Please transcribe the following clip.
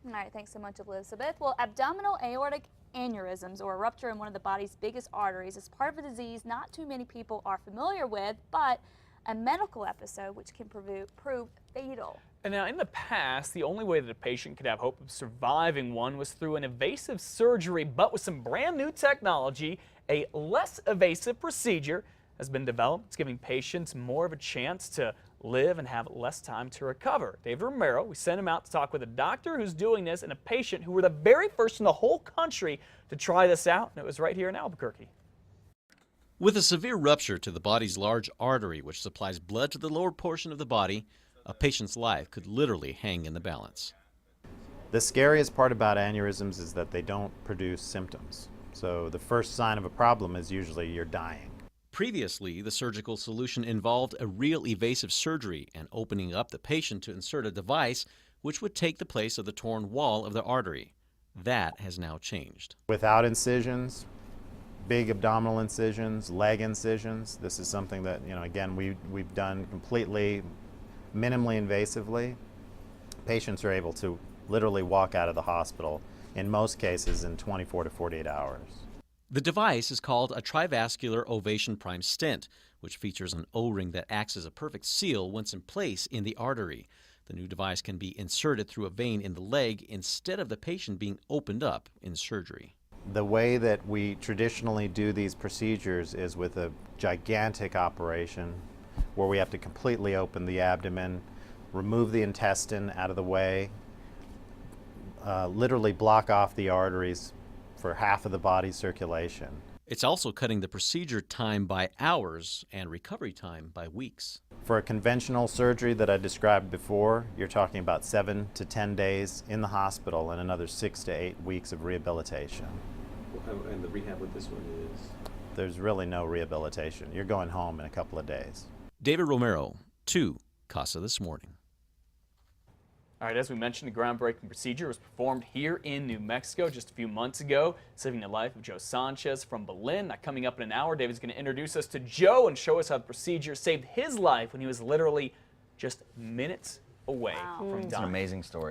All right, thanks so much, Elizabeth. Well, abdominal aortic aneurysms, or a rupture in one of the body's biggest arteries, is part of a disease not too many people are familiar with, but a medical episode which can prove fatal. And now, in the past, the only way that a patient could have hope of surviving one was through an invasive surgery, but with some brand new technology, a less invasive procedure has been developed. It's giving patients more of a chance to live and have less time to recover. David Romero, we sent him out to talk with a doctor who's doing this and a patient who were the very first in the whole country to try this out, and it was right here in Albuquerque. With a severe rupture to the body's large artery, which supplies blood to the lower portion of the body, a patient's life could literally hang in the balance. The scariest part about aneurysms is that they don't produce symptoms. So the first sign of a problem is usually you're dying. Previously, the surgical solution involved a real evasive surgery and opening up the patient to insert a device which would take the place of the torn wall of the artery. That has now changed. Without incisions, big abdominal incisions, leg incisions, this is something that, again, we've done completely minimally invasively. Patients are able to literally walk out of the hospital, in most cases, in 24 to 48 hours. The device is called a trivascular ovation prime stent, which features an O-ring that acts as a perfect seal once in place in the artery. The new device can be inserted through a vein in the leg instead of the patient being opened up in surgery. The way that we traditionally do these procedures is with a gigantic operation where we have to completely open the abdomen, remove the intestine out of the way, literally block off the arteries for half of the body's circulation. It's also cutting the procedure time by hours and recovery time by weeks. For a conventional surgery that I described before, you're talking about 7 to 10 days in the hospital and another 6 to 8 weeks of rehabilitation. And the rehab with this one is? There's really no rehabilitation. You're going home in a couple of days. David Romero, 2 Casa This Morning. All right, as we mentioned, the groundbreaking procedure was performed here in New Mexico just a few months ago, saving the life of Joe Sanchez from Belen. Now, coming up in an hour, David's going to introduce us to Joe and show us how the procedure saved his life when he was literally just minutes away from dying. It's an amazing story.